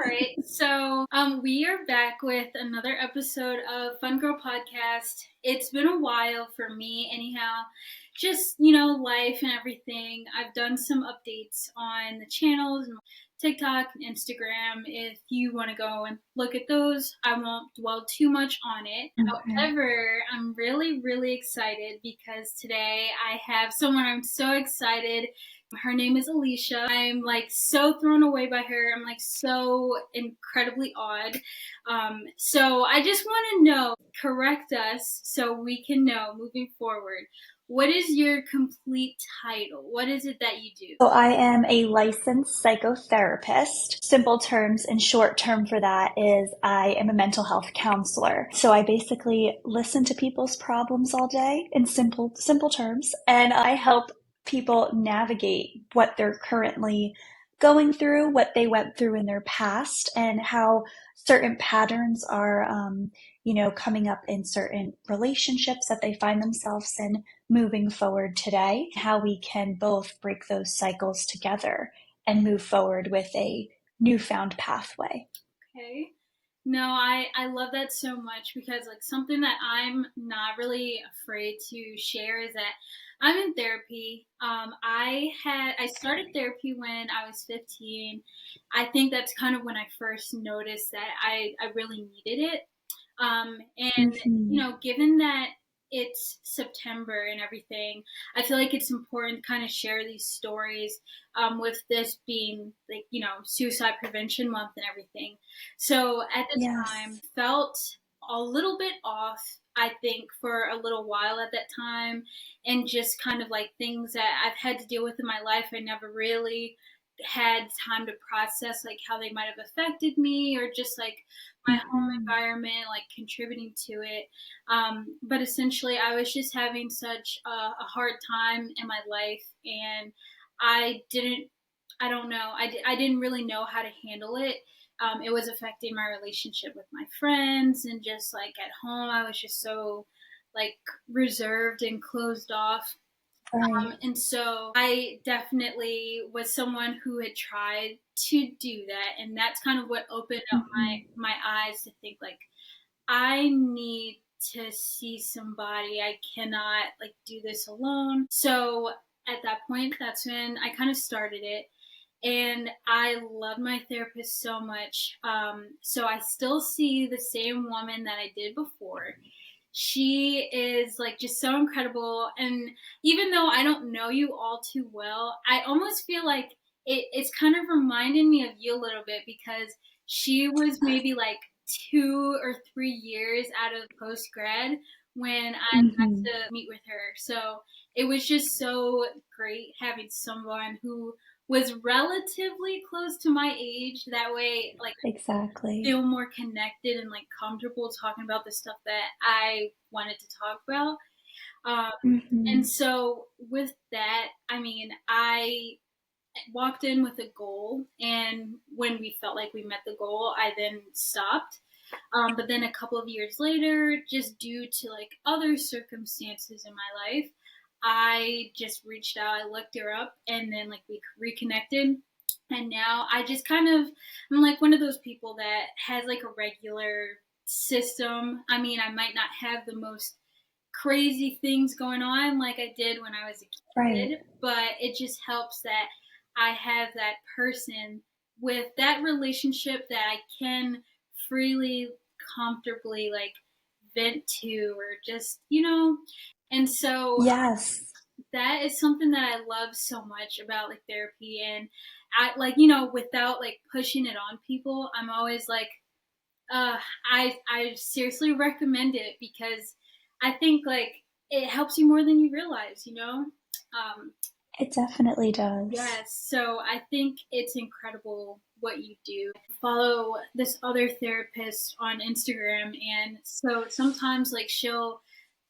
right. So, we are back with another episode of Fun Girl Podcast. It's been a while for me, anyhow. Just, life and everything. I've done some updates on the channels, TikTok, and Instagram. If you want to go and look at those, I won't dwell too much on it. Okay. However, I'm really, really excited because today I have someone I'm so excited. Her name is Alicia. I'm so thrown away by her. I'm so incredibly odd. So I just want to know, correct us so we can know moving forward. What is your complete title? What is it that you do? So I am a licensed psychotherapist. Simple terms and short term for that is I am a mental health counselor. So I basically listen to people's problems all day in simple terms, and I help people navigate what they're currently going through, what they went through in their past, and how certain patterns are, coming up in certain relationships that they find themselves in moving forward today, how we can both break those cycles together and move forward with a newfound pathway. Okay. No, I love that so much because something that I'm not really afraid to share is that I'm in therapy. I started therapy when I was 15. I think that's kind of when I first noticed that I really needed it. And Mm-hmm. given that it's September and everything, I feel like it's important to kind of share these stories, with this being Suicide Prevention Month and everything. So at the time, Yes. felt a little bit off, I think, for a little while at that time, and just kind of things that I've had to deal with in my life. I never really had time to process how they might have affected me, or just my home Mm-hmm. environment contributing to it. But essentially, I was just having such a hard time in my life, and I didn't. I don't know. I didn't really know how to handle it. It was affecting my relationship with my friends, and just at home, I was just so reserved and closed off. Right. And so I definitely was someone who had tried to do that, and that's kind of what opened up Mm-hmm. my eyes to think I need to see somebody. I cannot do this alone. So at that point, that's when I kind of started it. And I love my therapist so much. So I still see the same woman that I did before. She is just so incredible. And even though I don't know you all too well, I almost feel like it's kind of reminding me of you a little bit, because she was maybe 2 or 3 years out of post grad when I got Mm-hmm. to meet with her. So it was just so great having someone who was relatively close to my age. That way, Exactly. feel more connected and comfortable talking about the stuff that I wanted to talk about. Um, Mm-hmm. and so with that, I mean, I walked in with a goal, and when we felt like we met the goal, I then stopped. But then a couple of years later, just due to other circumstances in my life, I just reached out. I looked her up, and then we reconnected. And now I just kind of, I'm one of those people that has a regular system. I mean, I might not have the most crazy things going on like I did when I was a Right. kid, but it just helps that I have that person with that relationship that I can freely, comfortably vent to, or just, and so Yes. that is something that I love so much about therapy. And I without pushing it on people, I'm always uh, I seriously recommend it, because I think it helps you more than you realize. Um, It definitely does. yes, so I think it's incredible what you do. Follow this other therapist on Instagram, and so sometimes she'll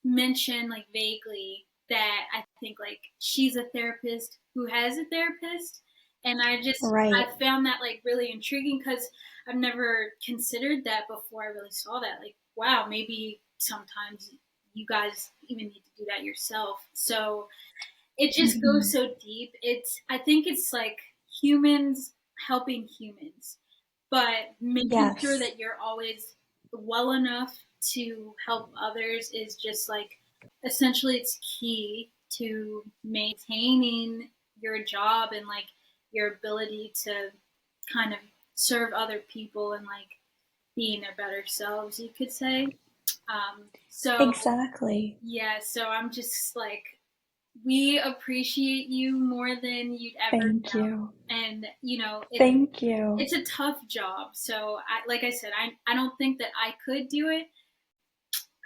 mention vaguely that I think she's a therapist who has a therapist. And I Right. found that really intriguing, because I've never considered that before I really saw that. Wow, maybe sometimes you guys even need to do that yourself. So it just Mm-hmm. goes so deep. I think it's humans helping humans. but making sure Yes. that you're always well enough to help others is just like essentially it's key to maintaining your job and like your ability to kind of serve other people and like being their better selves, you could say. So Exactly. yeah, so I'm just like, we appreciate you more than you'd ever Thank know. you. And Thank you. it's a tough job. So like I said, I don't think that I could do it.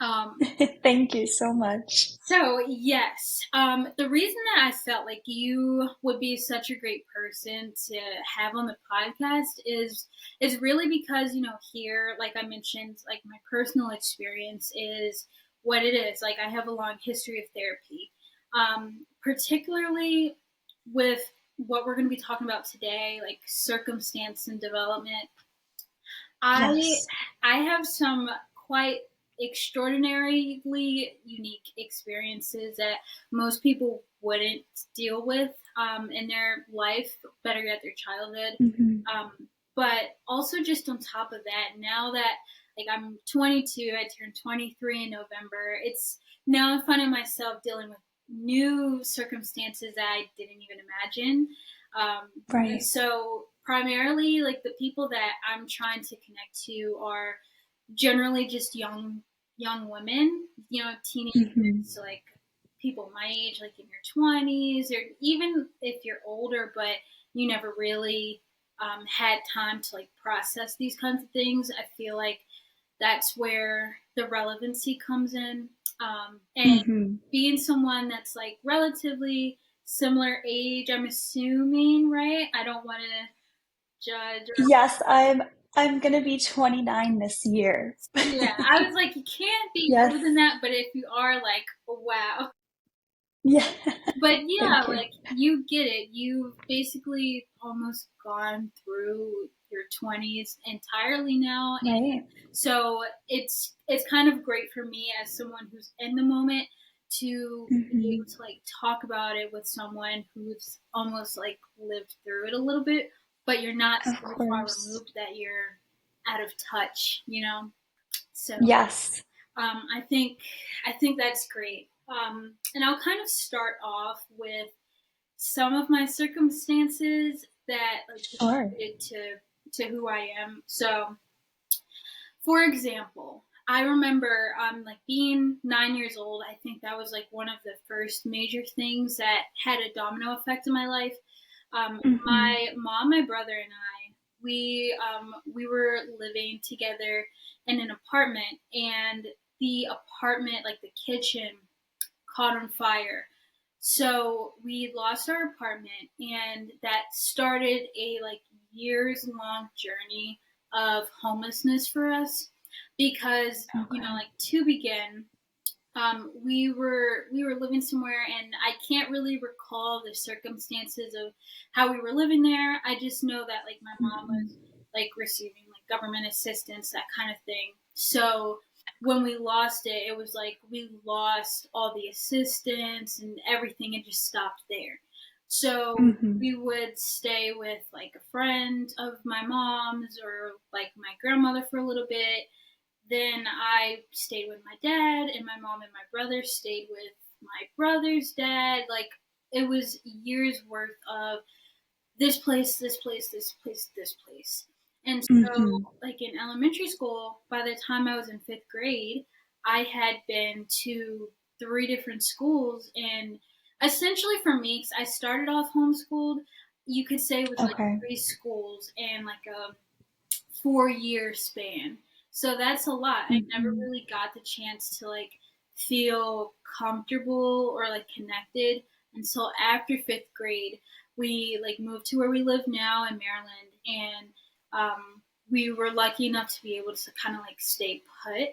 Um, Thank you so much. so yes, the reason that I felt like you would be such a great person to have on the podcast is really because here, like I mentioned, like my personal experience is what it is. Like I have a long history of therapy, particularly with what we're going to be talking about today, like circumstance and development. I Yes. I have some quite extraordinarily unique experiences that most people wouldn't deal with in their life, better yet, their childhood. Hmm. But also, just on top of that, now that like I'm 22, I turned 23 in November. It's now I'm finding myself dealing with new circumstances that I didn't even imagine. And Right. so primarily like the people that I'm trying to connect to are generally just young women, teenagers, Hmm. so like people my age, like in your 20s, or even if you're older, but you never really had time to like process these kinds of things. I feel like that's where the relevancy comes in. And Hmm. being someone that's like relatively similar age, I'm assuming, right? I don't want to judge or Yes, I'm gonna be 29 this year. yeah. I was like, you can't be Yes. older than that, but if you are, like, wow. Yeah. But yeah, Thank you. like you get it. You've basically almost gone through your 20s entirely now, and Right. so it's kind of great for me as someone who's in the moment to be Hmm. able to like talk about it with someone who's almost like lived through it a little bit, but you're not Of so far course. removed that you're out of touch. So Yes. I think that's great. And I'll kind of start off with some of my circumstances that like Sure. contributed to who I am. So, for example, I remember like being 9 years old. I think that was like one of the first major things that had a domino effect in my life. Hmm. My mom, my brother, and I, we were living together in an apartment, and the apartment, like the kitchen, caught on fire. So we lost our apartment, and that started a like years long journey of homelessness for us because Okay. like to begin, we were living somewhere, and I can't really recall the circumstances of how we were living there. I just know that like my mom was Hmm. like receiving like government assistance, that kind of thing. So when we lost it, it was like we lost all the assistance and everything, and just stopped there. So Hmm. we would stay with like a friend of my mom's or like my grandmother for a little bit. Then I stayed with my dad, and my mom and my brother stayed with my brother's dad. Like it was years worth of this place, this place, this place, this place. And so, Hmm. like in elementary school, by the time I was in fifth grade, I had been to three different schools. And essentially for me, because I started off homeschooled, you could say it was like Okay. three schools and like a 4 year span. So that's a lot. I never Hmm. really got the chance to like feel comfortable or like connected until after fifth grade. We like moved to where we live now in Maryland, and we were lucky enough to be able to kind of like stay put.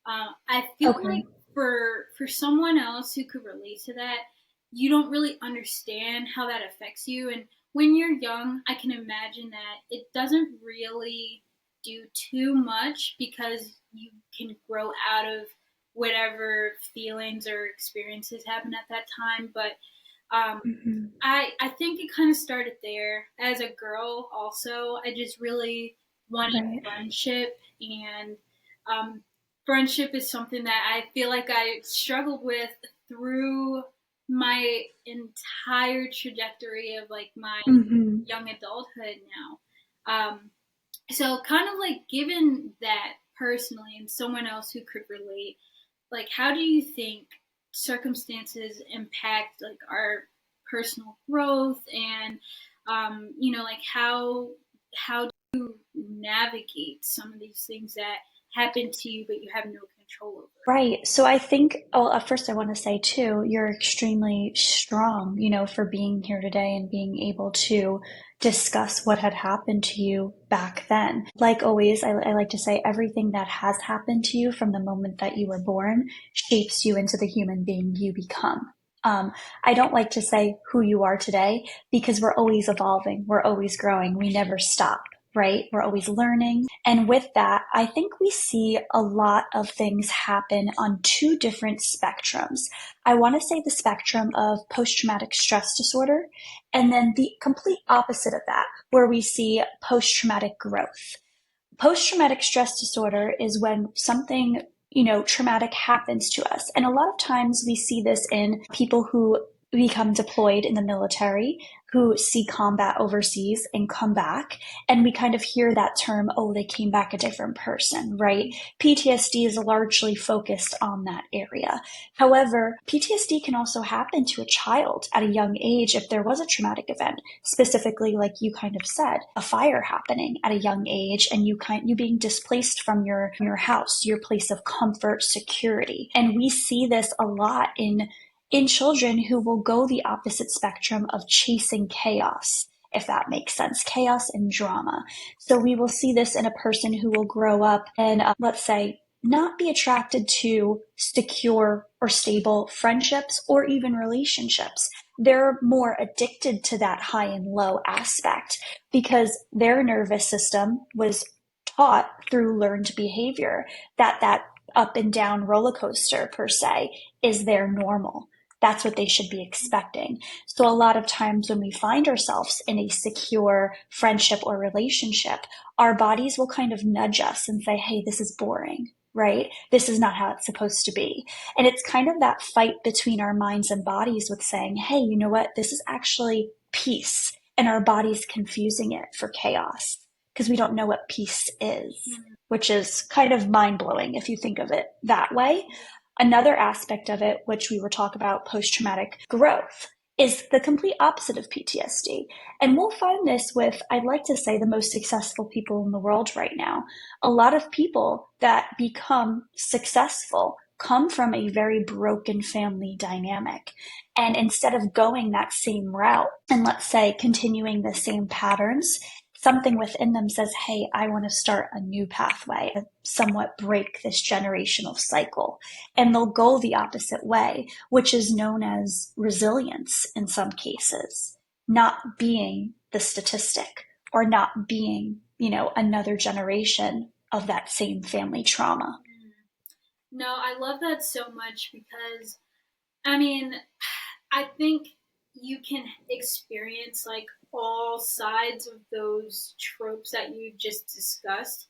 I feel Okay. like for someone else who could relate to that, you don't really understand how that affects you. And when you're young, I can imagine that it doesn't really do too much because you can grow out of whatever feelings or experiences happen at that time. But Hmm. I think it kind of started there as a girl. Also, I just really wanting Right. friendship. And um, friendship is something that I feel like I struggled with through my entire trajectory of like my Hmm. young adulthood now. So kind of like given that personally and someone else who could relate, like how do you think circumstances impact like our personal growth and like how do you navigate some of these things that happen to you but you have no control over? Right. So I think, oh, first I want to say too, you're extremely strong, for being here today and being able to discuss what had happened to you back then. Like always, I like to say everything that has happened to you from the moment that you were born shapes you into the human being you become. I don't like to say who you are today because we're always evolving, we're always growing, we never stop. Right? We're always learning. And with that, I think we see a lot of things happen on two different spectrums. I want to say the spectrum of post traumatic stress disorder, and then the complete opposite of that, where we see post traumatic growth. Post traumatic stress disorder is when something, traumatic happens to us. And a lot of times we see this in people who become deployed in the military, who see combat overseas and come back. And we kind of hear that term, oh, they came back a different person, right? PTSD is largely focused on that area. However, PTSD can also happen to a child at a young age if there was a traumatic event, specifically, like you kind of said, a fire happening at a young age and you being displaced from your house, your place of comfort, security. And we see this a lot in children who will go the opposite spectrum of chasing chaos, if that makes sense, chaos and drama. So we will see this in a person who will grow up and, let's say, not be attracted to secure or stable friendships or even relationships. They're more addicted to that high and low aspect because their nervous system was taught through learned behavior that up and down roller coaster per se is their normal. That's what they should be expecting. So a lot of times when we find ourselves in a secure friendship or relationship, our bodies will kind of nudge us and say, hey, this is boring, right? This is not how it's supposed to be. And it's kind of that fight between our minds and bodies with saying, hey, you know what? This is actually peace. And our body's confusing it for chaos because we don't know what peace is, which is kind of mind blowing if you think of it that way. Another aspect of it, which we were talking about post traumatic growth, is the complete opposite of PTSD. And we'll find this with, I'd like to say, the most successful people in the world right now. A lot of people that become successful come from a very broken family dynamic. And instead of going that same route and, let's say, continuing the same patterns, something within them says, hey, I want to start a new pathway, somewhat break this generational cycle. And they'll go the opposite way, which is known as resilience in some cases, not being the statistic or not being, another generation of that same family trauma. No, I love that so much because I mean, I think you can experience like all sides of those tropes that you just discussed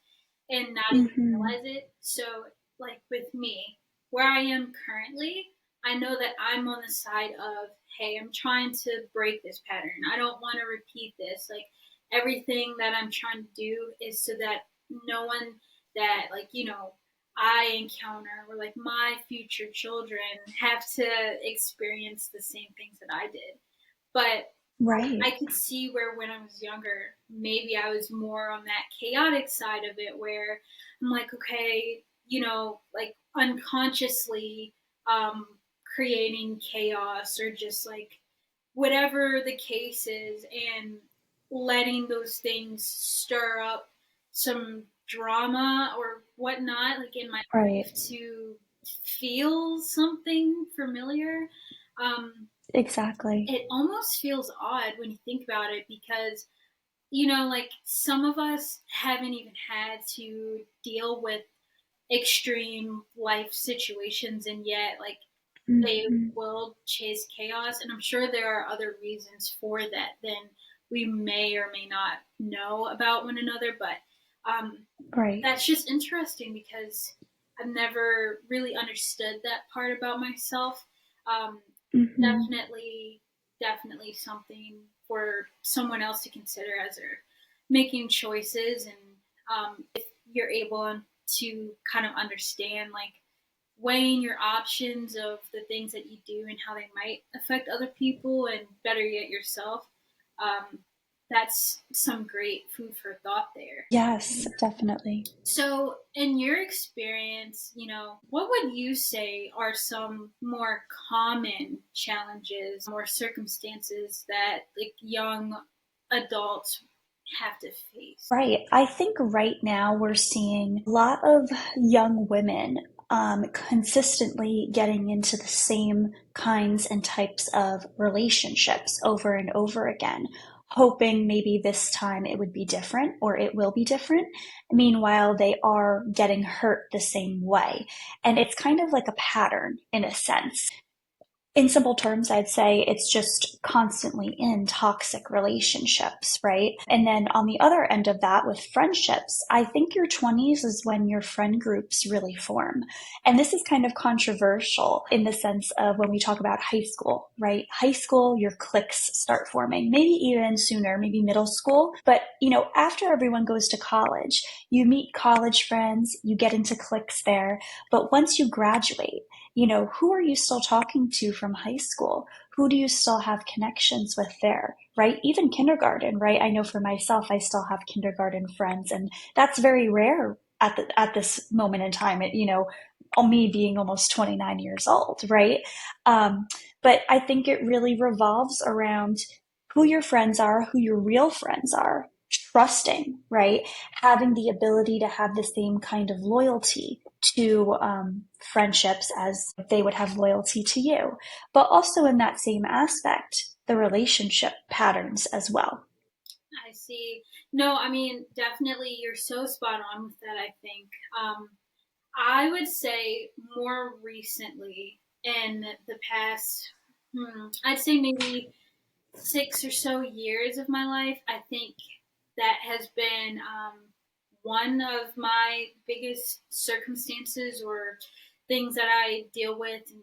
and not even Mm-hmm. realize it. So, like with me, where I am currently, I know that I'm on the side of, hey, I'm trying to break this pattern. I don't want to repeat this. Like, everything that I'm trying to do is so that no one that, like, I encounter or like my future children have to experience the same things that I did. But Right. I could see where when I was younger, maybe I was more on that chaotic side of it where I'm like, okay, like unconsciously um, creating chaos or just like whatever the case is and letting those things stir up some drama or whatnot, like in my Right. life to feel something familiar. Um, Exactly. it almost feels odd when you think about it because like some of us haven't even had to deal with extreme life situations and yet like they Mm-hmm. will chase chaos, and I'm sure there are other reasons for that than we may or may not know about one another. But Right. That's just interesting because I've never really understood that part about myself. Um, Mm-hmm. definitely, definitely something for someone else to consider as they're making choices, and if you're able to kind of understand, like, weighing your options of the things that you do and how they might affect other people and better yet yourself. Um, that's some great food for thought there. Yes, definitely. So, in your experience, what would you say are some more common challenges or circumstances that like young adults have to face? Right. I think right now we're seeing a lot of young women consistently getting into the same kinds and types of relationships over and over again, hoping maybe this time it would be different or it will be different. Meanwhile, they are getting hurt the same way. And it's kind of like a pattern in a sense. In simple terms, I'd say it's just constantly in toxic relationships, right? And then on the other end of that, with friendships, I think your 20s is when your friend groups really form. And this is kind of controversial in the sense of when we talk about high school, right? High school, your cliques start forming, maybe even sooner, maybe middle school. But, after everyone goes to college, you meet college friends, you get into cliques there. But once you graduate, who are you still talking to from high school? Who do you still have connections with there, right? Even kindergarten, right? I know for myself, I still have kindergarten friends, and that's very rare at this moment in time. Me being almost 29 years old, right? Um, but I think it really revolves around who your friends are, who your real friends are, trusting, right? Having the ability to have the same kind of loyalty to friendships as they would have loyalty to you, but also in that same aspect, the relationship patterns as well. I see. No, I mean, definitely, you're so spot on with that, I think. Um, I would say more recently, in the past, I'd say maybe 6 or so years of my life, I think that has been one of my biggest circumstances or things that I deal with, and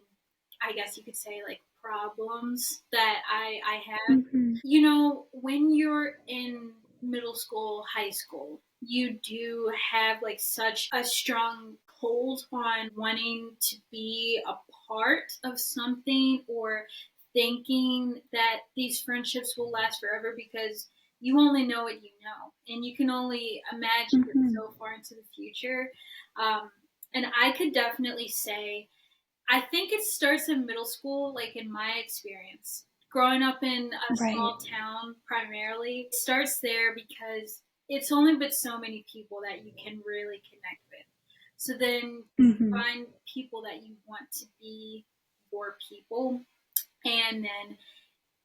I guess you could say like problems that I have. Mm-hmm. When you're in middle school, high school, you do have like such a strong hold on wanting to be a part of something or thinking that these friendships will last forever because you only know what you know and you can only imagine it Mm-hmm. so far into the future. Um, and I could definitely say I think it starts in middle school, like in my experience. Growing up in a Right. small town primarily, it starts there because it's only but so many people that you can really connect with. So then you Mm-hmm. find people that you want to be your people, and then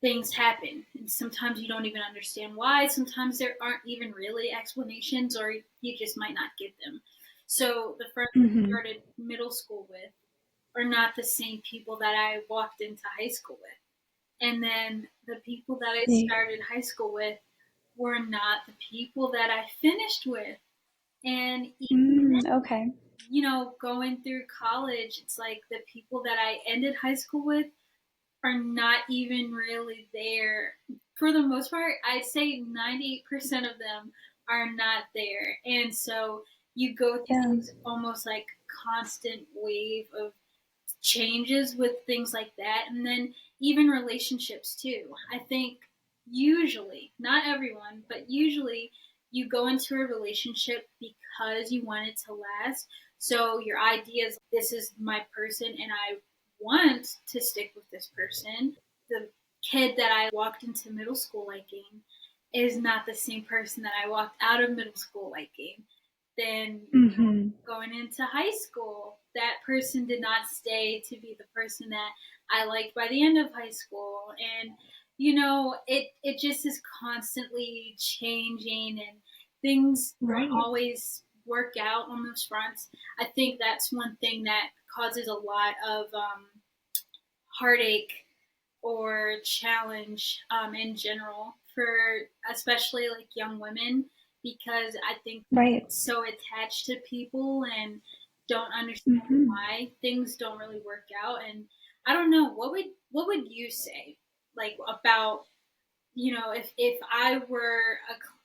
things happen. And sometimes you don't even understand why. Sometimes there aren't even really explanations, or you just might not get them. So the friends I Mm-hmm. started middle school with are not the same people that I walked into high school with. And then the people that I See. started high school with were not the people that I finished with. And Okay. going through college, it's like the people that I ended high school with are not even really there. For the most part, I'd say 98% of them are not there. And so you go Yeah. through this almost like constant wave of changes with things like that. And then even relationships too. I think usually, not everyone, but usually you go into a relationship because you want it to last. So your idea is this is my person and I want to stick with this person. The kid that I walked into middle school liking is not the same person that I walked out of middle school liking. Then Mm-hmm. going into high school, that person did not stay to be the person that I liked by the end of high school. And it just is constantly changing and things don't Right. always work out on those fronts. I think that's one thing that causes a lot of heartache or challenge in general for especially like young women because I think Right. so attached to people and don't understand Hmm. why things don't really work out. And I don't know, what would you say like about, if I were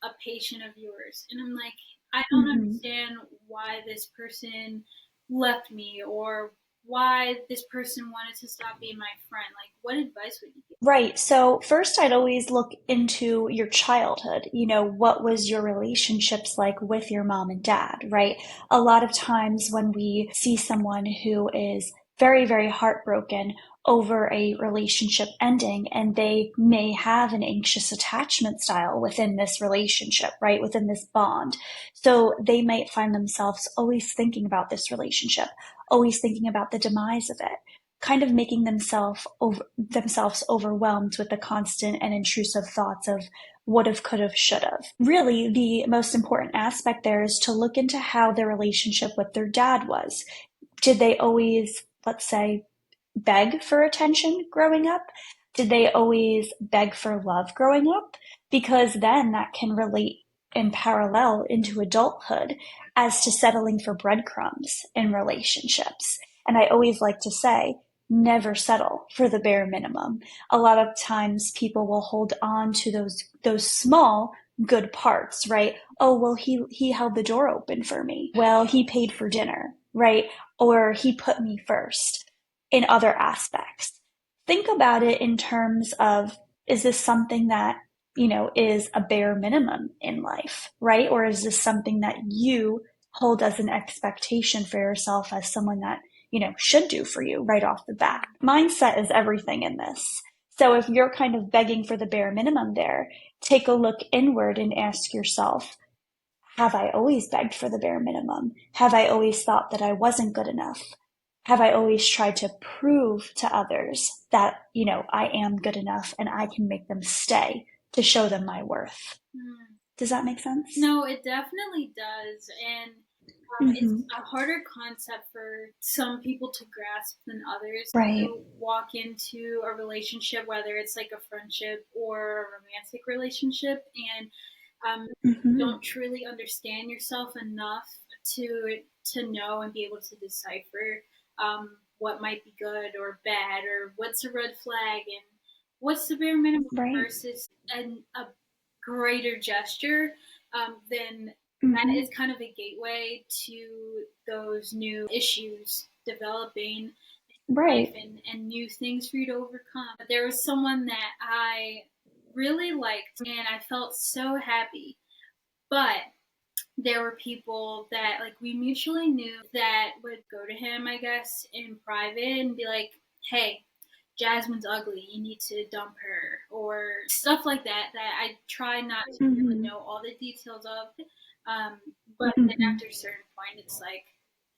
a patient of yours and I'm like, I don't Hmm. understand why this person left me, or why this person wanted to stop being my friend. Like, what advice would you give? Right. So first, I'd always look into your childhood. What was your relationships like with your mom and dad, right? A lot of times when we see someone who is very, very heartbroken over a relationship ending, and they may have an anxious attachment style within this relationship, right? Within this bond. So they might find themselves always thinking about this relationship, always thinking about the demise of it, kind of making themselves overwhelmed with the constant and intrusive thoughts of would have, could have, should have. Really, the most important aspect there is to look into how their relationship with their dad was. Did they always, let's say, beg for attention growing up? Did they always beg for love growing up? Because then that can relate in parallel into adulthood as to settling for breadcrumbs in relationships. And I always like to say, never settle for the bare minimum. A lot of times people will hold on to those small good parts, right? Oh, well, he held the door open for me. Well, he paid for dinner, right? Or he put me first in other aspects. Think about it in terms of, is this something that, is a bare minimum in life, right? Or is this something that you hold as an expectation for yourself as someone that, should do for you right off the bat? Mindset is everything in this. So if you're kind of begging for the bare minimum there, take a look inward and ask yourself, have I always begged for the bare minimum? Have I always thought that I wasn't good enough? Have I always tried to prove to others that, I am good enough and I can make them stay to show them my worth? Hmm. Does that make sense? No, it definitely does. And it's Hmm. a harder concept for some people to grasp than others Right. to walk into a relationship, whether it's like a friendship or a romantic relationship, and Hmm. don't truly understand yourself enough to know and be able to decipher what might be good or bad, or what's a red flag and what's the bare minimum Right. versus a greater gesture. Then that Hmm. is kind of a gateway to those new issues developing life, Right. and new things for you to overcome. There was someone that I really liked and I felt so happy, but there were people that like we mutually knew that would go to him, I guess, in private and be like, "Hey, Jasmine's ugly. You need to dump her," or stuff like that. That I try not to really Hmm. know all the details of. Um, but then Hmm. after a certain point, it's like,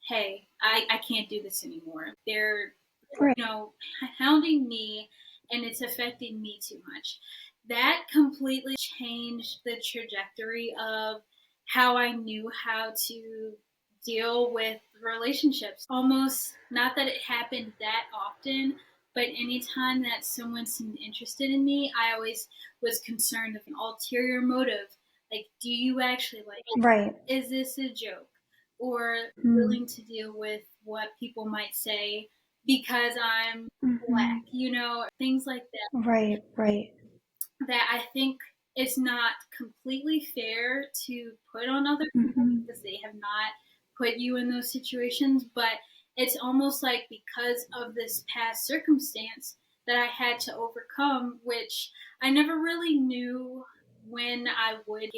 "Hey, I can't do this anymore. They're Right. you know hounding me, and it's affecting me too much." That completely changed the trajectory of how I knew how to deal with relationships. Almost not that it happened that often, but anytime that someone seemed interested in me, I always was concerned of an ulterior motive. Like, do you actually like Right. me? Is this a joke? Or Mm. willing to deal with what people might say because I'm Hmm. black, things like that Right. Right. that I think is not completely fair to put on other people Hmm. because they have not put you in those situations. But it's almost like because of this past circumstance that I had to overcome, which I never really knew when I would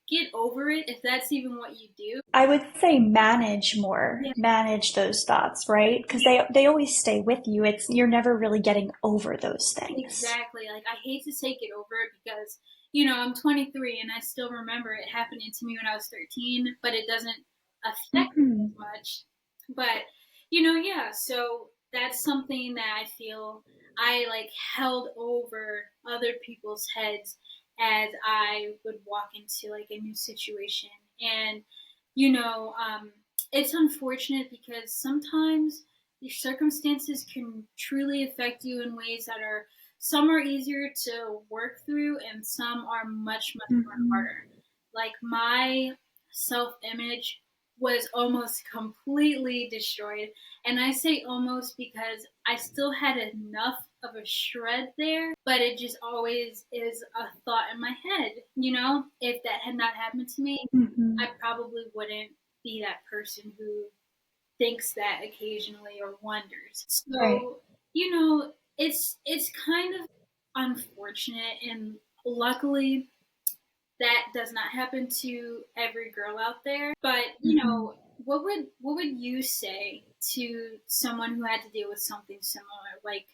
get over it, if that's even what you do. I would say manage more, Yeah, manage those thoughts, right? Because they always stay with you. It's you're never really getting over those things. exactly. Like, I hate to take it over it because, I'm 23 and I still remember it happening to me when I was 13, but it doesn't affect me Hmm. as much. But, yeah, so that's something that I feel I like held over other people's heads as I would walk into like a new situation. And, you know, um, it's unfortunate because sometimes your circumstances can truly affect you in ways that are some are easier to work through and some are much, much more Hmm. harder. Like my self image was almost completely destroyed. And I say almost because I still had enough of a shred there, but it just always is a thought in my head. You know, if that had not happened to me, Mm-hmm. I probably wouldn't be that person who thinks that occasionally or wonders. Right. So, you know, it's kind of unfortunate, and luckily that does not happen to every girl out there. But, you Mm-hmm. know, what would you say to someone who had to deal with something similar like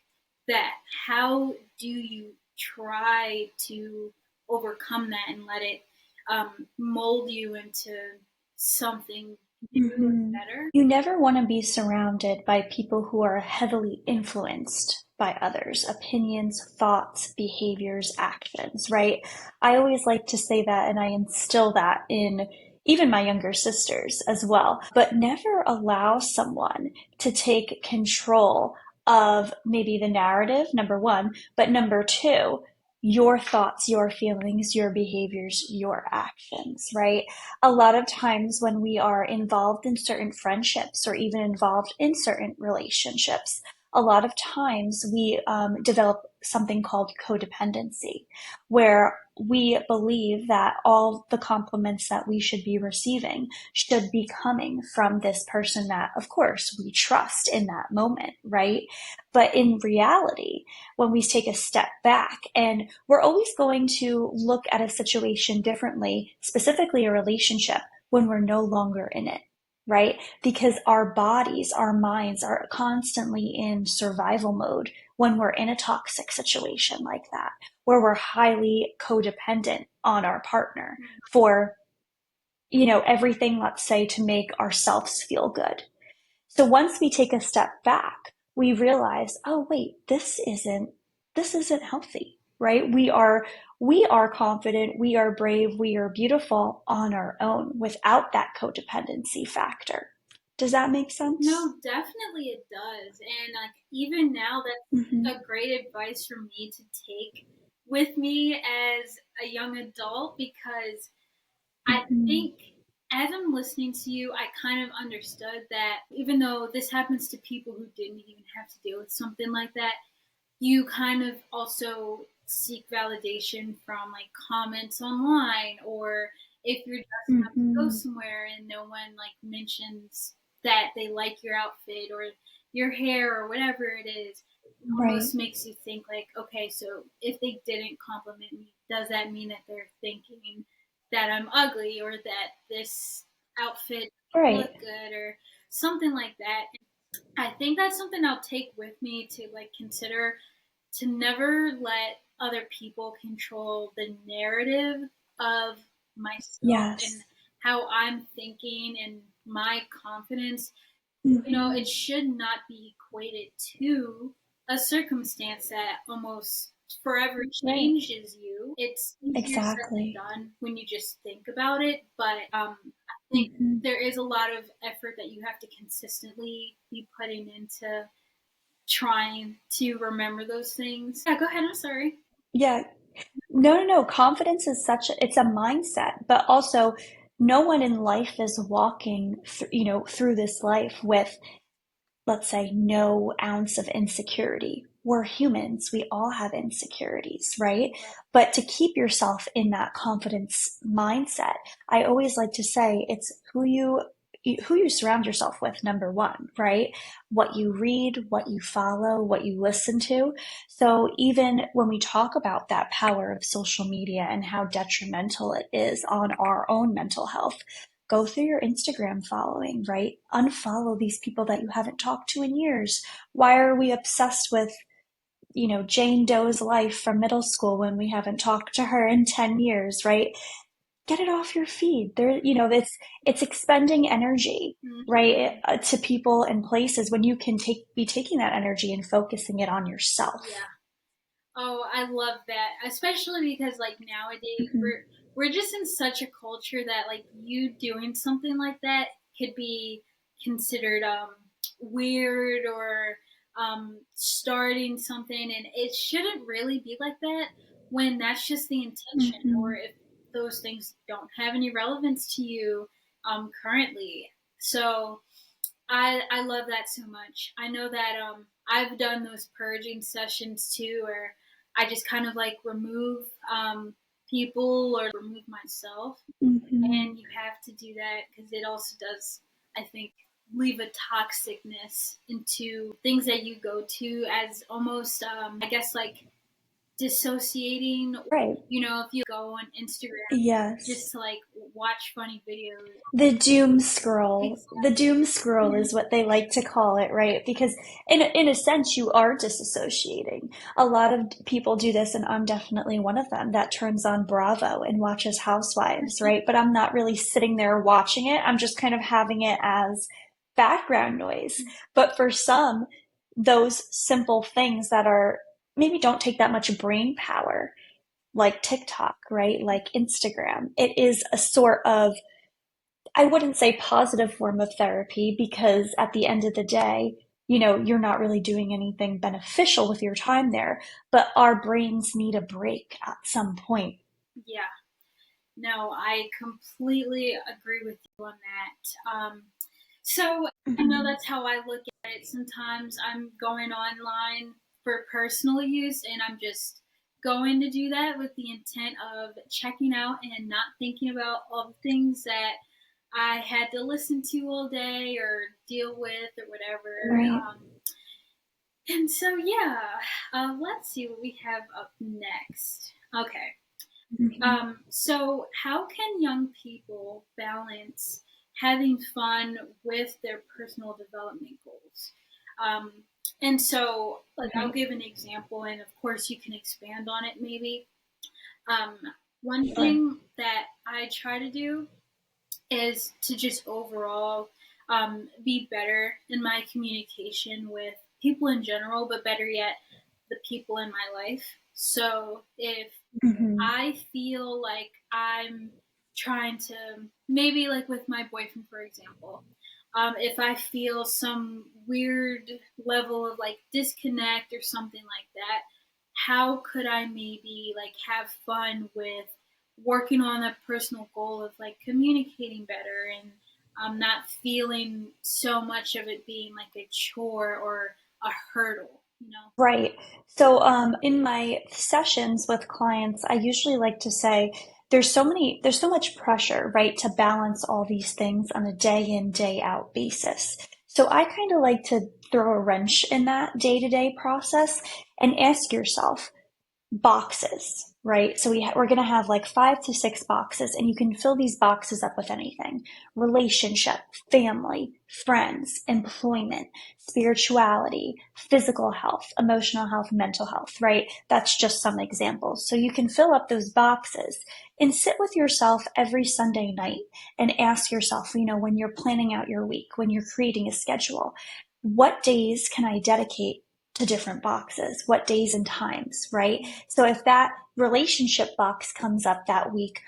that? How do you try to overcome that and let it mold you into something new and Mm-hmm. better? You never want to be surrounded by people who are heavily influenced by others' opinions, thoughts, behaviors, actions, right? I always like to say that, and I instill that in even my younger sisters as well. But never allow someone to take control of maybe the narrative, number one, but number two, your thoughts, your feelings, your behaviors, your actions, right? A lot of times when we are involved in certain friendships or even involved in certain relationships, a lot of times we develop something called codependency, where we believe that all the compliments that we should be receiving should be coming from this person that, of course, we trust in that moment, right? But in reality, when we take a step back, and we're always going to look at a situation differently, specifically a relationship, when we're no longer in it, right? Because our bodies, our minds are constantly in survival mode when we're in a toxic situation like that, where we're highly codependent on our partner for, everything, let's say, to make ourselves feel good. So once we take a step back, we realize, oh wait, this isn't healthy, right? We are confident, we are brave, we are beautiful on our own without that codependency factor. Does that make sense? No, definitely it does. And like even now Mm-hmm. that's a great advice for me to take with me as a young adult because I Mm-hmm. think as I'm listening to you, I kind of understood that even though this happens to people who didn't even have to deal with something like that, you kind of also seek validation from like comments online, or if you're dressing up to go Mm-hmm. somewhere and no one like mentions that they like your outfit or your hair or whatever it is, it Right. almost makes you think like, okay, so if they didn't compliment me, does that mean that they're thinking that I'm ugly or that this outfit doesn't Right. look good or something like that? I think that's something I'll take with me to like consider, to never let other people control the narrative of myself and Yes. how I'm thinking and my confidence. You know, Mm-hmm. it should not be equated to a circumstance that almost forever Right. changes you. It's easier said than Exactly. done when you just think about it, but I think Mm-hmm. there is a lot of effort that you have to consistently be putting into trying to remember those things. Yeah, go ahead. I'm sorry. Yeah. No, no, no. Confidence is it's a mindset, but also no one in life is walking, through this life with, let's say, no ounce of insecurity. We're humans. We all have insecurities, right? But to keep yourself in that confidence mindset, I always like to say it's who you surround yourself with, number one, right? What you read, what you follow, what you listen to. So even when we talk about that power of social media and how detrimental it is on our own mental health, go through your Instagram following, right? Unfollow these people that you haven't talked to in years. Why are we obsessed with, Jane Doe's life from middle school when we haven't talked to her in 10 years, right? Get it off your feed. It's expending energy, Mm-hmm. right? To people and places when you can be taking that energy and focusing it on yourself. Yeah. Oh, I love that, especially because like nowadays Mm-hmm. we're just in such a culture that like you doing something like that could be considered weird or starting something, and it shouldn't really be like that when that's just the intention. Or Mm-hmm. if those things don't have any relevance to you currently. So I love that so much. I know that I've done those purging sessions too, where I just kind of like remove people or remove myself, Mm-hmm. and you have to do that because it also does, I think, leave a toxicness into things that you go to as almost, I guess, like dissociating. Right. If you go on Instagram Yes. just to like watch funny videos. The doom Exactly. scroll is what they like to call it, right? Because in a sense, you are disassociating. A lot of people do this, and I'm definitely one of them that turns on Bravo and watches Housewives, right? But I'm not really sitting there watching it. I'm just kind of having it as background noise. But for some, those simple things that are maybe don't take that much brain power, like TikTok, right? Like Instagram, it is a sort of, I wouldn't say positive form of therapy because at the end of the day, you're not really doing anything beneficial with your time there, but our brains need a break at some point. Yeah. No, I completely agree with you on that. So I know Mhm. that's how I look at it. Sometimes I'm going online for personal use, and I'm just going to do that with the intent of checking out and not thinking about all the things that I had to listen to all day or deal with or whatever. Right. And so, yeah, let's see what we have up next. Okay. Mhm. So, how can young people balance having fun with their personal development goals? Um, and so, like, I'll Right. give an example, and of course, you can expand on it maybe. Um, one Sure. thing that I try to do is to just overall be better in my communication with people in general, but better yet, the people in my life. So, if Hmm. I feel like I'm trying to, maybe like with my boyfriend, for example, if I feel some weird level of like disconnect or something like that, how could I maybe like have fun with working on that personal goal of like communicating better and not feeling so much of it being like a chore or a hurdle, you know? Right. So, in my sessions with clients, I usually like to say there's so much pressure, right, to balance all these things on a day in, day out basis. So I kind of like to throw a wrench in that day-to-day process and ask yourself, boxes, right? So we're going to have like 5 to 6 boxes, and you can fill these boxes up with anything: relationship, family, friends, employment, spirituality, physical health, emotional health, mental health, right? That's just some examples. So you can fill up those boxes and sit with yourself every Sunday night and ask yourself, when you're planning out your week, when you're creating a schedule, what days can I dedicate to different boxes? What days and times, right? So if that relationship box comes up that week,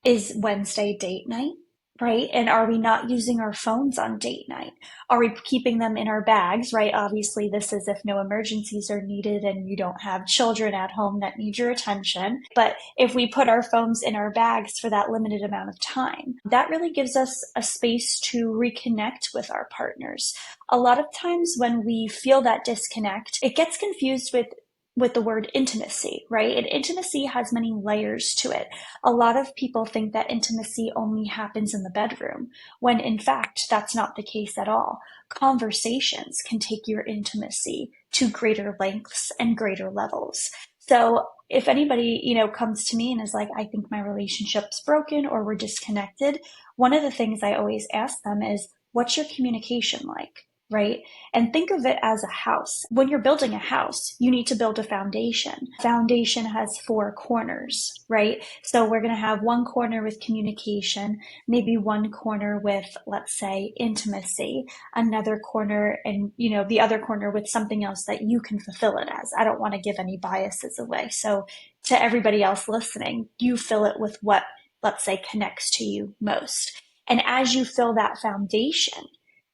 is Wednesday date night, right? And are we not using our phones on date night? Are we keeping them in our bags, right? Obviously, this is if no emergencies are needed and you don't have children at home that need your attention. But if we put our phones in our bags for that limited amount of time, that really gives us a space to reconnect with our partners. A lot of times when we feel that disconnect, it gets confused with the word intimacy, right? And intimacy has many layers to it. A lot of people think that intimacy only happens in the bedroom, when in fact, that's not the case at all. Conversations can take your intimacy to greater lengths and greater levels. So if anybody, comes to me and is like, I think my relationship's broken or we're disconnected, one of the things I always ask them is, what's your communication like? Right? And think of it as a house. When you're building a house, you need to build a foundation. Foundation has 4 corners, right? So we're going to have one corner with communication, maybe one corner with, let's say, intimacy, another corner, and the other corner with something else that you can fulfill it as. I don't want to give any biases away. So to everybody else listening, you fill it with what, let's say, connects to you most. And as you fill that foundation,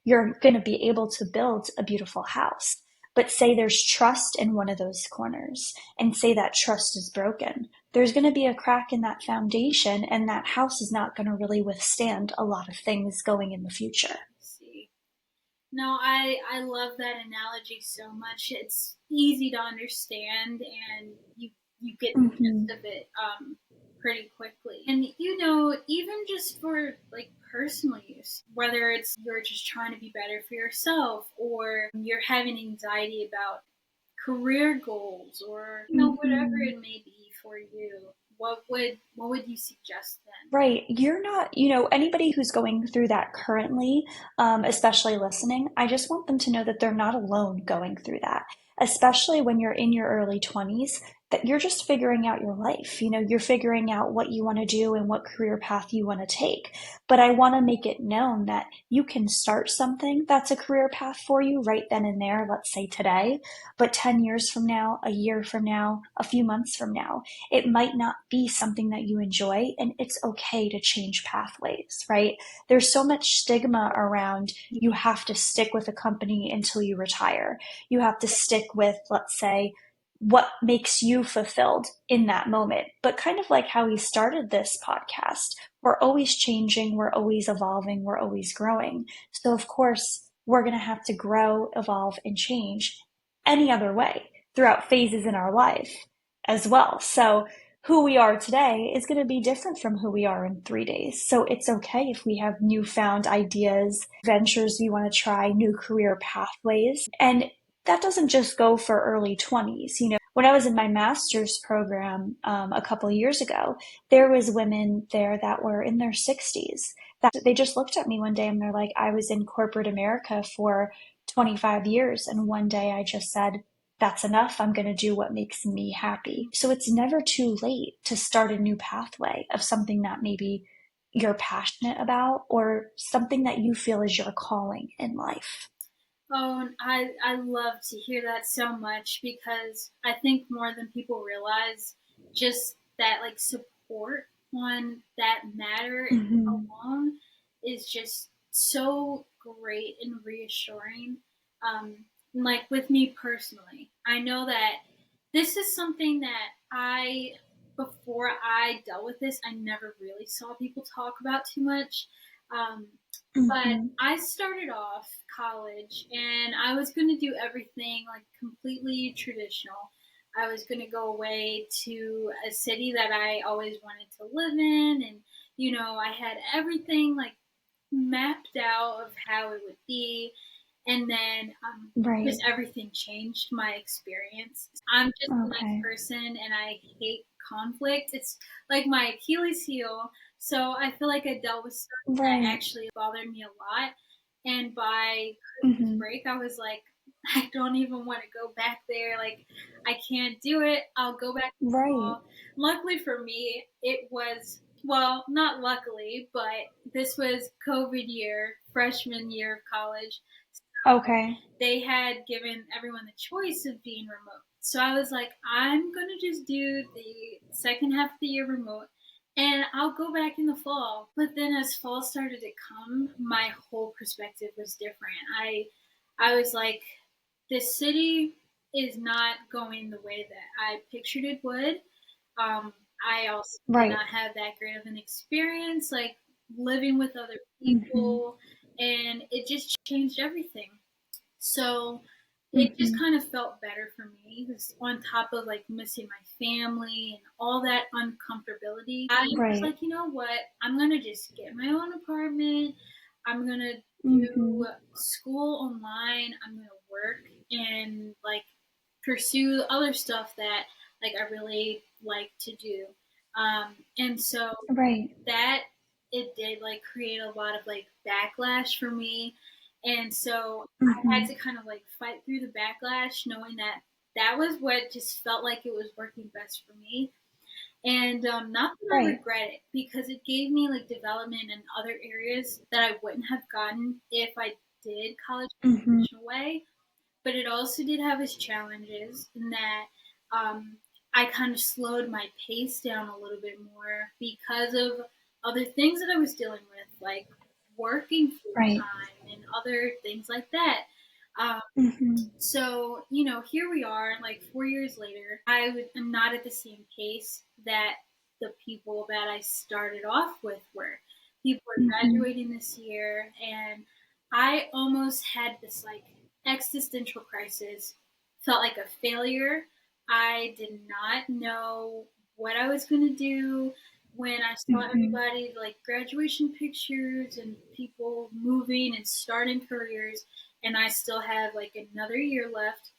you're going to be able to build a beautiful house. But say there's trust in one of those corners, and say that trust is broken. There's going to be a crack in that foundation, and that house is not going to really withstand a lot of things going in the future. See. No, I love that analogy so much. It's easy to understand, and you get the Mm-hmm. gist of it pretty quickly. And even just for like personal use, whether it's you're just trying to be better for yourself, or you're having anxiety about career goals, or whatever Mm-hmm. it may be for you, what would you suggest then? Right. You're not, anybody who's going through that currently, especially listening, I just want them to know that they're not alone going through that, especially when you're in your early 20s, that you're just figuring out your life. You're figuring out what you want to do and what career path you want to take. But I want to make it known that you can start something that's a career path for you right then and there, let's say today, but 10 years from now, a year from now, a few months from now, it might not be something that you enjoy, and it's okay to change pathways, right? There's so much stigma around you have to stick with a company until you retire. You have to stick with, let's say, what makes you fulfilled in that moment. But kind of like how we started this podcast, we're always changing, we're always evolving, we're always growing. So, of course, we're going to have to grow, evolve, and change any other way throughout phases in our life as well. So who we are today is going to be different from who we are in 3 days. So it's okay if we have newfound ideas, ventures we want to try, new career pathways. And that doesn't just go for early 20s. When I was in my master's program a couple of years ago, there was women there that were in their 60s. That they just looked at me one day and they're like, I was in corporate America for 25 years. And one day I just said, that's enough. I'm going to do what makes me happy. So it's never too late to start a new pathway of something that maybe you're passionate about or something that you feel is your calling in life. Oh, and I love to hear that so much, because I think more than people realize, just that like support on that matter Mm-hmm. alone is just so great and reassuring. Like with me personally, I know that this is something that before I dealt with this, I never really saw people talk about too much. Um, but Mm-hmm. I started off college and I was going to do everything like completely traditional. I was going to go away to a city that I always wanted to live in, and I had everything like mapped out of how it would be. And then just Right. everything changed my experience. I'm just a nice Okay. person and I hate conflict. It's like my Achilles heel. So I feel like I dealt with stuff that Right. actually bothered me a lot. And by Christmas Mm-hmm. break, I was like, I don't even want to go back there. Like, I can't do it. I'll go back to Right. fall. Luckily for me, it was, well, not luckily, but this was COVID year, freshman year of college. Okay. They had given everyone the choice of being remote. So I was like, I'm going to just do the second half of the year remote, and I'll go back in the fall. But then as fall started to come, my whole perspective was different. I was like, this city is not going the way that I pictured it would. I also did Right. not have that great of an experience, like living with other Mm-hmm. people, and it just changed everything. So it just Mm-hmm. kind of felt better for me, because on top of like missing my family and all that uncomfortability, I was Right. like, you know what? I'm going to just get my own apartment. I'm going to Mm-hmm. do school online. I'm going to work and like pursue other stuff that like I really like to do. And so Right. that it did like create a lot of like backlash for me, and so I had Mm-hmm. to kind of like fight through the backlash, knowing that that was what just felt like it was working best for me. And not that I Right. regret it, because it gave me like development in other areas that I wouldn't have gotten if I did college the Mm-hmm. traditional way. But it also did have its challenges in that um, I kind of slowed my pace down a little bit more because of other things that I was dealing with, like working full Right. time and other things like that. Mm-hmm. So, you know, here we are, like 4 years later. I'm not at the same pace that the people that I started off with were. People are Mm-hmm. graduating this year, and I almost had this like existential crisis. Felt like a failure. I did not know what I was going to do when I saw Mm-hmm. everybody like graduation pictures and people moving and starting careers, and I still have like another year left.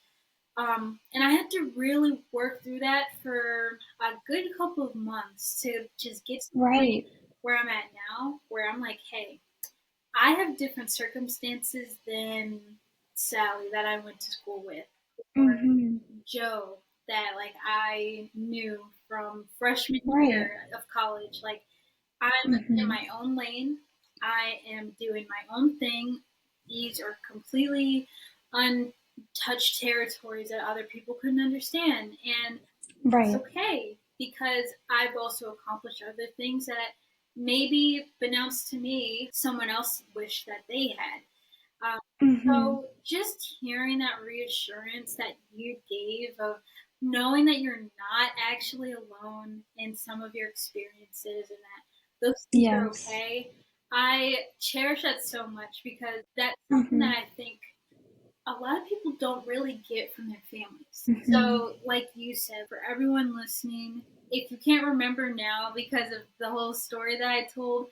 And I had to really work through that for a good couple of months to just get to the point Right. where I'm at now, where I'm like, hey, I have different circumstances than Sally that I went to school with, or Mm-hmm. Joe that like I knew from freshman Right. year of college. Like I'm in Mm-hmm. my own lane. I am doing my own thing. These are completely untouched territories that other people couldn't understand. And it's Right. okay because I've also accomplished other things that maybe announced to me someone else wished that they had. Um, Mm-hmm. so just hearing that reassurance that you gave of knowing that you're not actually alone in some of your experiences and that those things are Yes. okay, I cherish that so much because that's something Mm-hmm. that I think a lot of people don't really get from their families. Mm-hmm. So, like you said, for everyone listening, if you can't remember now because of the whole story that I told,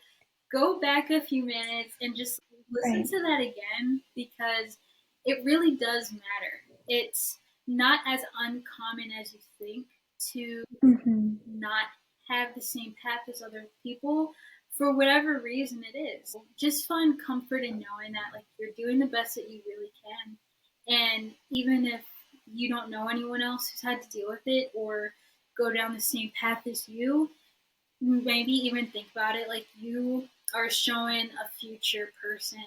go back a few minutes and just listen Right. to that again because it really does matter. It's not as uncommon as you think to Mm-hmm. not have the same path as other people for whatever reason it is. Just find comfort in knowing that like you're doing the best that you really can. And even if you don't know anyone else who's had to deal with it or go down the same path as you, maybe even think about it like you are showing a future person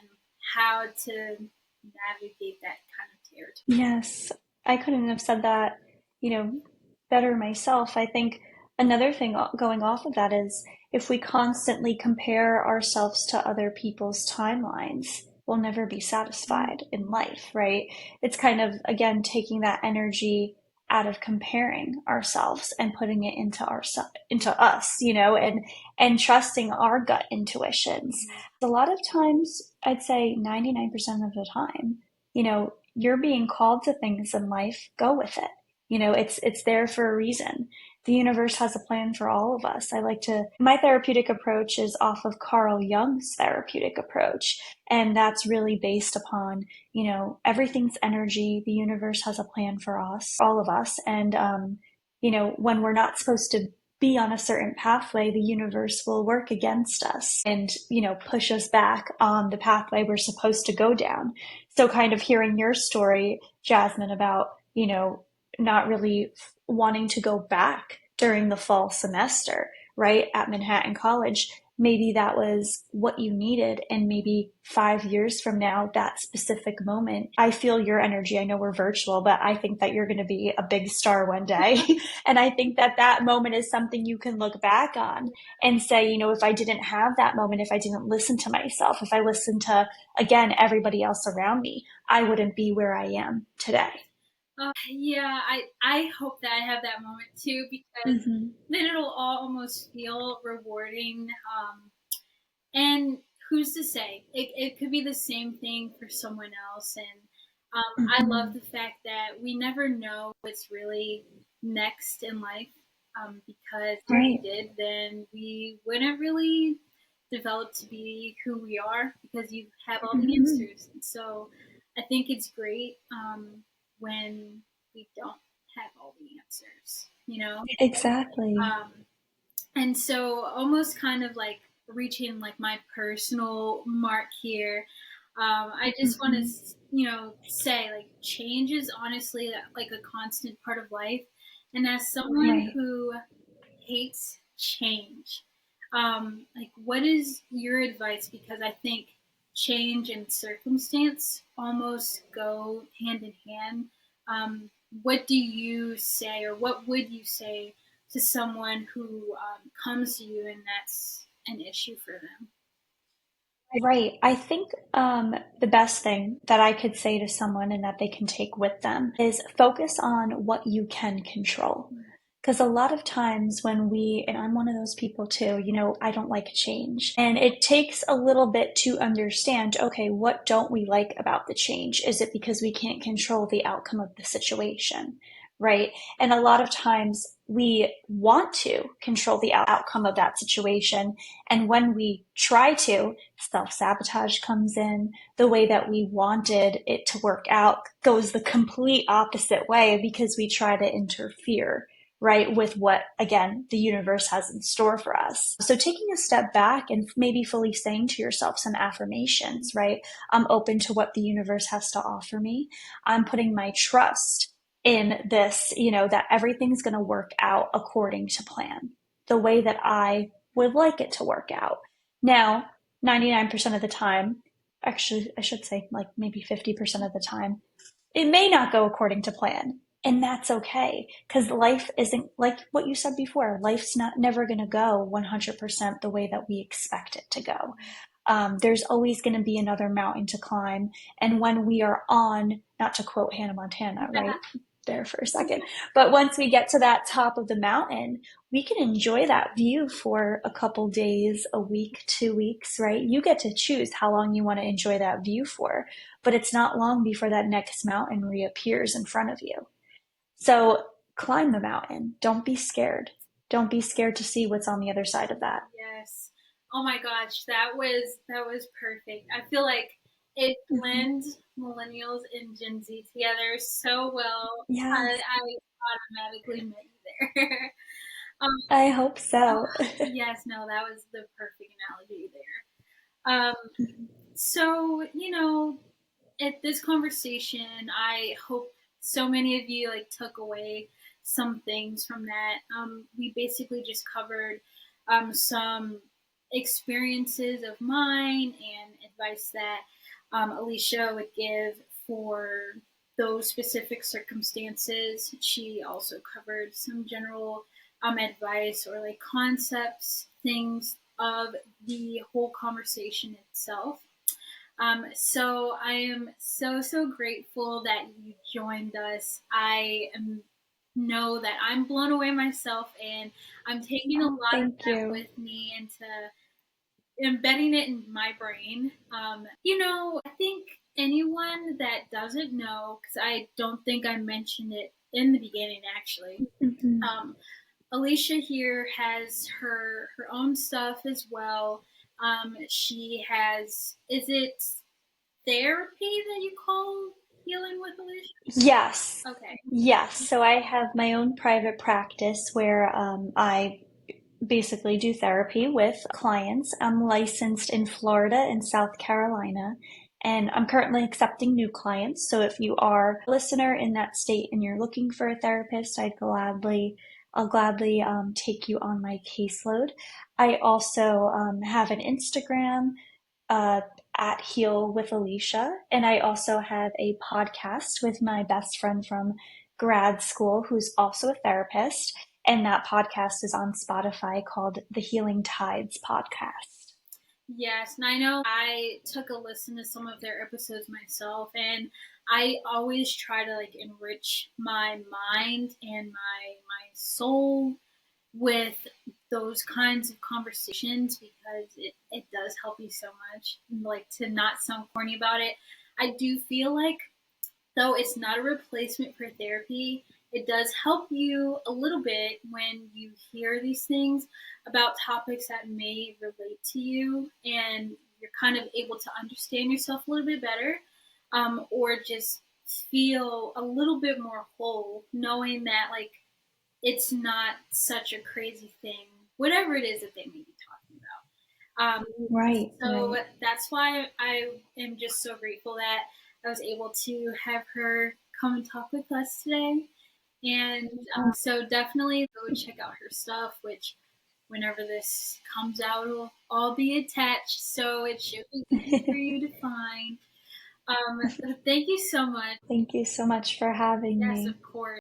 how to navigate that kind of territory. Yes, I couldn't have said that, you know, better myself. I think another thing going off of that is if we constantly compare ourselves to other people's timelines, we'll never be satisfied in life, right? It's kind of, again, taking that energy out of comparing ourselves and putting it into us, and trusting our gut intuitions. A lot of times, I'd say 99% of the time, you're being called to things in life, go with it. It's there for a reason. The universe has a plan for all of us. My therapeutic approach is off of Carl Jung's therapeutic approach. And that's really based upon, everything's energy. The universe has a plan for us, all of us. And, when we're not supposed to be on a certain pathway, the universe will work against us and, push us back on the pathway we're supposed to go down. So kind of hearing your story, Jasmine, about, not really wanting to go back during the fall semester, right, at Manhattan College, maybe that was what you needed. And maybe 5 years from now, that specific moment, I feel your energy. I know we're virtual, but I think that you're going to be a big star one day. And I think that that moment is something you can look back on and say, if I didn't have that moment, if I didn't listen to myself, if I listened to, again, everybody else around me, I wouldn't be where I am today. Yeah, I hope that I have that moment too because Mm-hmm. then it'll all almost feel rewarding. And who's to say? It could be the same thing for someone else. And I love Mm-hmm. the fact that we never know what's really next in life. Because if we Right. did, then we wouldn't really develop to be who we are because you have all the Mm-hmm. answers. And so I think it's great when we don't have all the answers, you know? Exactly. Um, and so almost kind of like reaching like my personal mark here, I just want to Mm-hmm. say like change is honestly like a constant part of life, and as someone Right. who hates change, like what is your advice, because I think change and circumstance almost go hand in hand. um, what do you say, or what would you say to someone who comes to you and that's an issue for them? Right. I think the best thing that I could say to someone and that they can take with them is focus on what you can control. Because a lot of times when and I'm one of those people too, I don't like change. And it takes a little bit to understand, okay, what don't we like about the change? Is it because we can't control the outcome of the situation? Right. And a lot of times we want to control the outcome of that situation. And when we try to, self sabotage comes in. The way that we wanted it to work out goes the complete opposite way because we try to interfere, right, with what, again, the universe has in store for us. So taking a step back and maybe fully saying to yourself some affirmations, right? I'm open to what the universe has to offer me. I'm putting my trust in this, that everything's going to work out according to plan, the way that I would like it to work out. Now, 99% of the time, actually, I should say like maybe 50% of the time, it may not go according to plan. And that's okay because life isn't like what you said before. Life's not never going to go 100% the way that we expect it to go. There's always going to be another mountain to climb. And when we are on, not to quote Hannah Montana, right there for a second, but once we get to that top of the mountain, we can enjoy that view for a couple days, a week, 2 weeks, right? You get to choose how long you want to enjoy that view for, but it's not long before that next mountain reappears in front of you. So climb the mountain. Don't be scared. Don't be scared to see what's on the other side of that. Yes. Oh my gosh, that was perfect. I feel like it blends millennials and Gen Z together so well. Yes, I automatically met you there. I hope Oh, so. yes, no, that was the perfect analogy there. So, at this conversation, I hope so many of you like took away some things from that. We basically just covered some experiences of mine and advice that Alicia would give for those specific circumstances. She also covered some general advice or like concepts, things of the whole conversation itself. So I am so grateful that you joined us. Know that I'm blown away myself, and I'm taking a Oh, lot of thank that you. with me into embedding it in my brain. I think anyone that doesn't know, because I don't think I mentioned it in the beginning, actually. Mhm. Um, Alicia here has her own stuff as well. She has, is it therapy that you call healing with Alicia? Yes. Okay. Yes. So I have my own private practice where I basically do therapy with clients. I'm licensed in Florida and South Carolina, and I'm currently accepting new clients. So if you are a listener in that state and you're looking for a therapist, I'll gladly take you on my caseload. I also have an Instagram uh, at Heal with Alicia. And I also have a podcast with my best friend from grad school who's also a therapist. And that podcast is on Spotify called the Healing Tides podcast. Yes, and I know I took a listen to some of their episodes myself, and I always try to like enrich my mind and my soul with those kinds of conversations because it does help you so much. And, like, to not sound corny about it, I do feel like though it's not a replacement for therapy, it does help you a little bit when you hear these things about topics that may relate to you and you're kind of able to understand yourself a little bit better, or just feel a little bit more whole knowing that like it's not such a crazy thing, whatever it is that they may be talking about. Right, So right. that's why I am just so grateful that I was able to have her come and talk with us today. And so definitely go check out her stuff, which whenever this comes out, it'll all be attached. So it should be easy for you to find. Thank you so much. Thank you so much for having Yes, me. of course.